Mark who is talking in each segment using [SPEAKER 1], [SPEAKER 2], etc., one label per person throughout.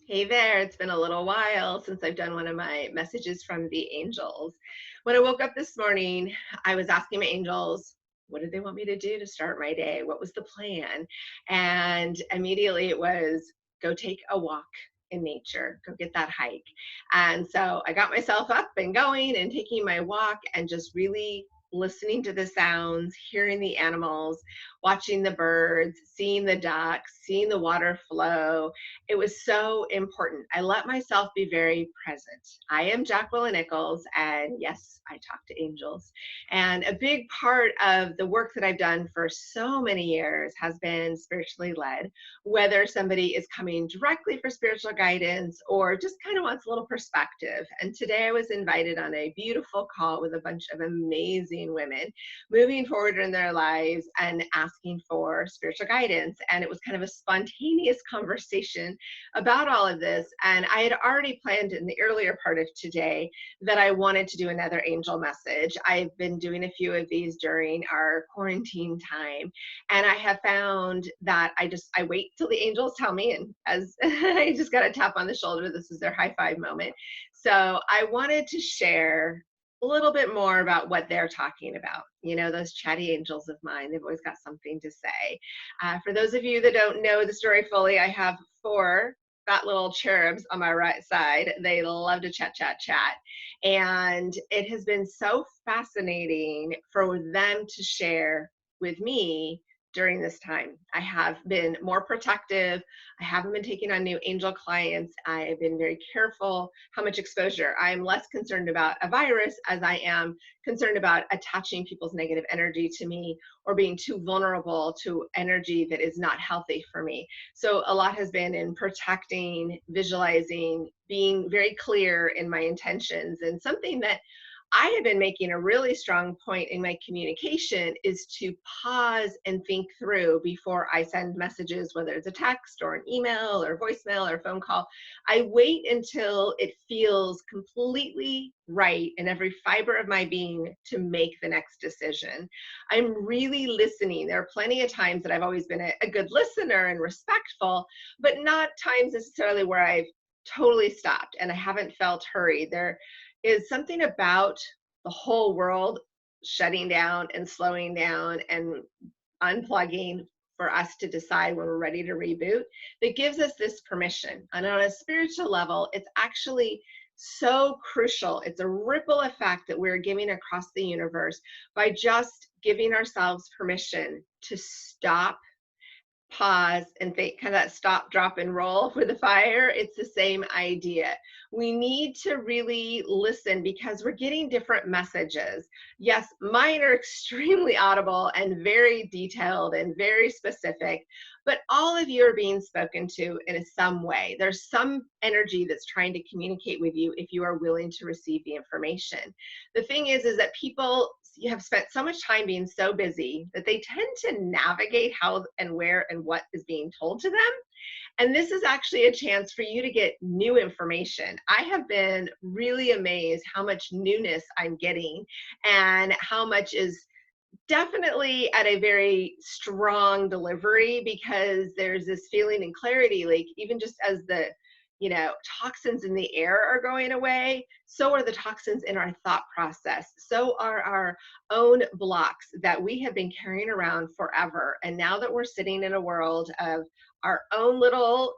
[SPEAKER 1] Hey there, it's been a little while since I've done one of my messages from the angels. When I woke up this morning, I was asking my angels, what did they want me to do to start my day? What was the plan? And immediately it was go take a walk in nature, go get that hike. And so I got myself up and going and taking my walk and just really listening to the sounds, hearing the animals, watching the birds, seeing the ducks, seeing the water flow. It was so important. I let myself be very present. I am Jacqueline, and yes, I talk to angels. And a big part of the work that I've done for so many years has been spiritually led, whether somebody is coming directly for spiritual guidance or just kind of wants a little perspective. And today I was invited on a beautiful call with a bunch of amazing women moving forward in their lives and asking for spiritual guidance. And it was kind of a spontaneous conversation about all of this. And I had already planned in the earlier part of today that I wanted to do another angel message. I've been doing a few of these during our quarantine time. And I have found that I wait till the angels tell me, and as I just got a tap on the shoulder, this is their high five moment. So I wanted to share a little bit more about what they're talking about. You know, those chatty angels of mine, they've always got something to say. For those of you that don't know the story fully, I have four fat little cherubs on my right side. They love to chat, chat, chat. And it has been so fascinating for them to share with me during this time. I have been more protective. I haven't been taking on new angel clients. I have been very careful how much exposure. I'm less concerned about a virus as I am concerned about attaching people's negative energy to me or being too vulnerable to energy that is not healthy for me. So a lot has been in protecting, visualizing, being very clear in my intentions. And something that I have been making a really strong point in my communication is to pause and think through before I send messages, whether it's a text or an email or voicemail or phone call. I wait until it feels completely right in every fiber of my being to make the next decision. I'm really listening. There are plenty of times that I've always been a good listener and respectful, but not times necessarily where I've totally stopped and I haven't felt hurried. There is something about the whole world shutting down and slowing down and unplugging for us to decide when we're ready to reboot that gives us this permission. And on a spiritual level, it's actually so crucial. It's a ripple effect that we're giving across the universe by just giving ourselves permission to stop, pause, and think, kind of that stop, drop, and roll for the fire. It's the same idea. We need to really listen because we're getting different messages. Yes, mine are extremely audible and very detailed and very specific, but all of you are being spoken to in some way. There's some energy that's trying to communicate with you if you are willing to receive the information. The thing is that people you have spent so much time being so busy that they tend to navigate how and where and what is being told to them. And this is actually a chance for you to get new information. I have been really amazed how much newness I'm getting and how much is definitely at a very strong delivery because there's this feeling and clarity, like even just as the toxins in the air are going away, so are the toxins in our thought process. So are our own blocks that we have been carrying around forever. And now that we're sitting in a world of our own little,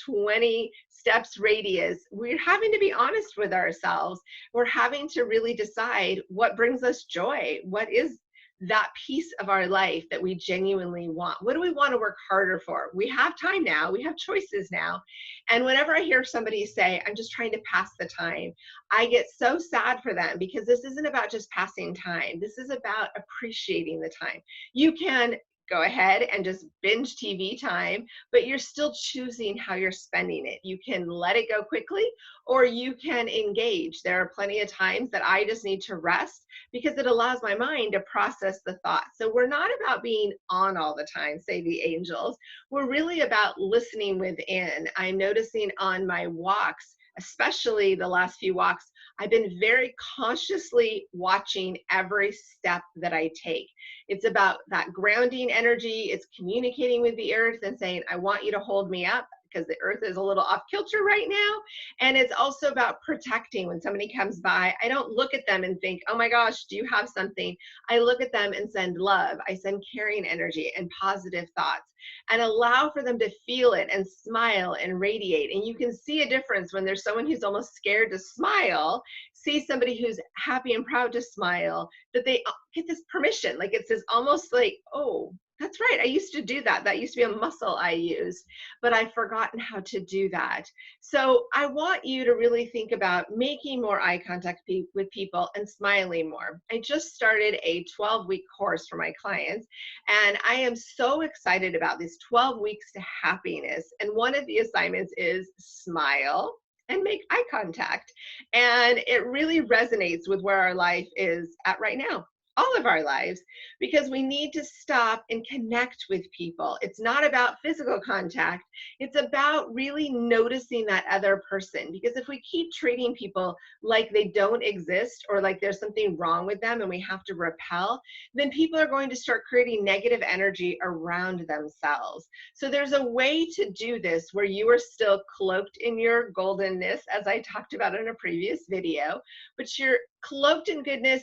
[SPEAKER 1] 20 steps radius, we're having to be honest with ourselves. We're having to really decide what brings us joy. What is that piece of our life that we genuinely want? What do we want to work harder for? We have time now. We have choices now. And whenever I hear somebody say, I'm just trying to pass the time, I get so sad for them because this isn't about just passing time. This is about appreciating the time. You can go ahead and just binge TV time, but you're still choosing how you're spending it. You can let it go quickly or you can engage. There are plenty of times that I just need to rest because it allows my mind to process the thoughts. So we're not about being on all the time, say the angels. We're really about listening within. I'm noticing on my walks, especially the last few walks, I've been very consciously watching every step that I take. It's about that grounding energy. It's communicating with the earth and saying, I want you to hold me up. because the earth is a little off kilter right now. And it's also about protecting. When somebody comes by, I don't look at them and think, oh my gosh, do you have something? I look at them and send love. I send caring energy and positive thoughts and allow for them to feel it and smile and radiate. And you can see a difference when there's someone who's almost scared to smile, see somebody who's happy and proud to smile, that they get this permission. Like it's this almost like, oh, that's right. I used to do that. That used to be a muscle I used, but I've forgotten how to do that. So I want you to really think about making more eye contact with people and smiling more. I just started a 12-week course for my clients, and I am so excited about this 12 weeks to happiness. And one of the assignments is smile and make eye contact. And it really resonates with where our life is at right now, all of our lives, because we need to stop and connect with people. It's not about physical contact. It's about really noticing that other person. Because if we keep treating people like they don't exist or like there's something wrong with them and we have to repel, then people are going to start creating negative energy around themselves. So there's a way to do this where you are still cloaked in your goldenness, as I talked about in a previous video, but you're cloaked in goodness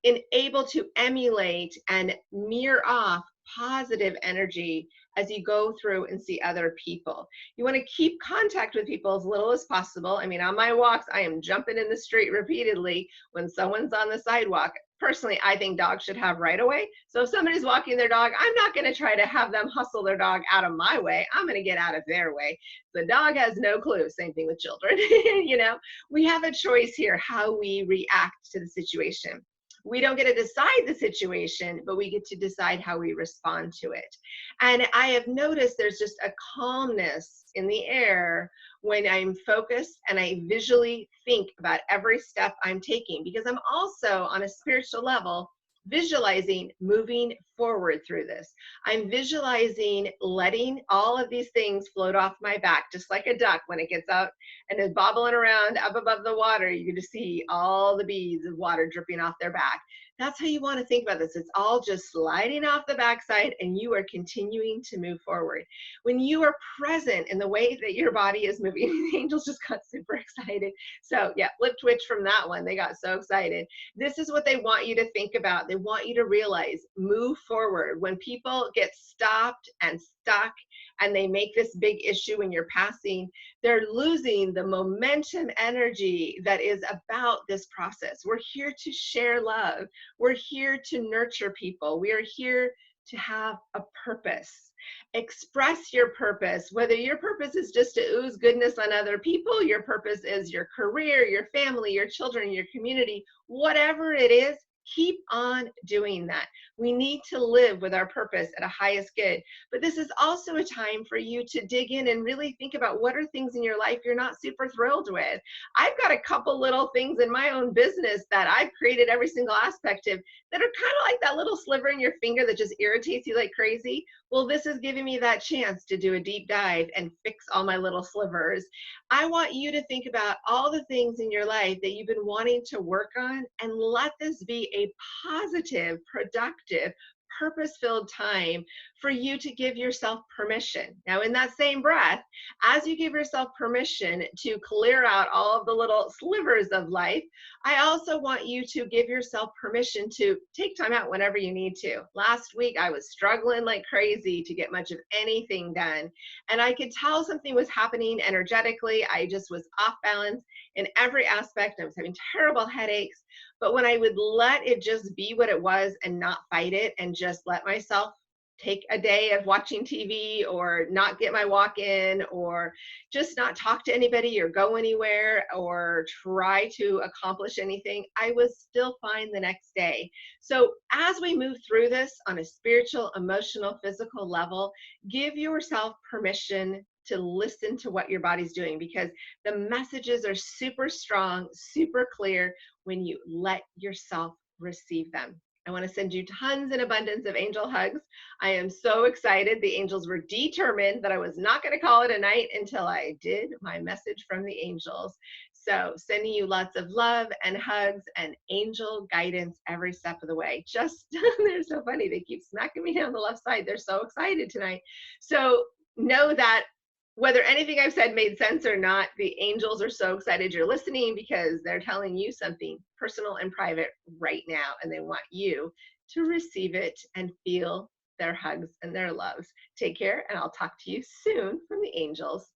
[SPEAKER 1] and able to emulate and mirror off positive energy as you go through and see other people. You want to keep contact with people as little as possible. I mean, on my walks, I am jumping in the street repeatedly when someone's on the sidewalk. Personally, I think dogs should have right away. So if somebody's walking their dog, I'm not going to try to have them hustle their dog out of my way. I'm going to get out of their way. The dog has no clue. Same thing with children. You know, we have a choice here how we react to the situation. We don't get to decide the situation, but we get to decide how we respond to it. And I have noticed there's just a calmness in the air when I'm focused and I visually think about every step I'm taking, because I'm also on a spiritual level visualizing moving forward through this. I'm visualizing letting all of these things float off my back, just like a duck when it gets out and is bobbling around up above the water. You can just see all the beads of water dripping off their back. That's how you want to think about this. It's all just sliding off the backside and you are continuing to move forward. When you are present in the way that your body is moving, the angels just got super excited. So yeah, lip twitch from that one. They got so excited. This is what they want you to think about. They want you to realize, move forward. When people get stopped and stuck and they make this big issue when you're passing, they're losing the momentum energy that is about this process. We're here to share love. We're here to nurture people. We are here to have a purpose. Express your purpose, whether your purpose is just to ooze goodness on other people, your purpose is your career, your family, your children, your community, whatever it is, keep on doing that. We need to live with our purpose at a highest good. But this is also a time for you to dig in and really think about what are things in your life you're not super thrilled with. I've got a couple little things in my own business that I've created every single aspect of that are kind of like that little sliver in your finger that just irritates you like crazy. Well, this is giving me that chance to do a deep dive and fix all my little slivers. I want you to think about all the things in your life that you've been wanting to work on and let this be a positive, productive, purpose-filled time for you to give yourself permission. Now, in that same breath, as you give yourself permission to clear out all of the little slivers of life, I also want you to give yourself permission to take time out whenever you need to. Last week, I was struggling like crazy to get much of anything done, and I could tell something was happening energetically. I just was off balance in every aspect. I was having terrible headaches. But when I would let it just be what it was and not fight it and just let myself take a day of watching TV or not get my walk in or just not talk to anybody or go anywhere or try to accomplish anything, I was still fine the next day. So as we move through this on a spiritual, emotional, physical level, give yourself permission to listen to what your body's doing, because the messages are super strong, super clear when you let yourself receive them. I want to send you tons and abundance of angel hugs. I am so excited. The angels were determined that I was not going to call it a night until I did my message from the angels. So sending you lots of love and hugs and angel guidance every step of the way. Just, they're so funny. They keep smacking me down the left side. They're so excited tonight. So know that Whether anything I've said made sense or not, the angels are so excited you're listening because they're telling you something personal and private right now, and they want you to receive it and feel their hugs and their loves. Take care, and I'll talk to you soon from the angels.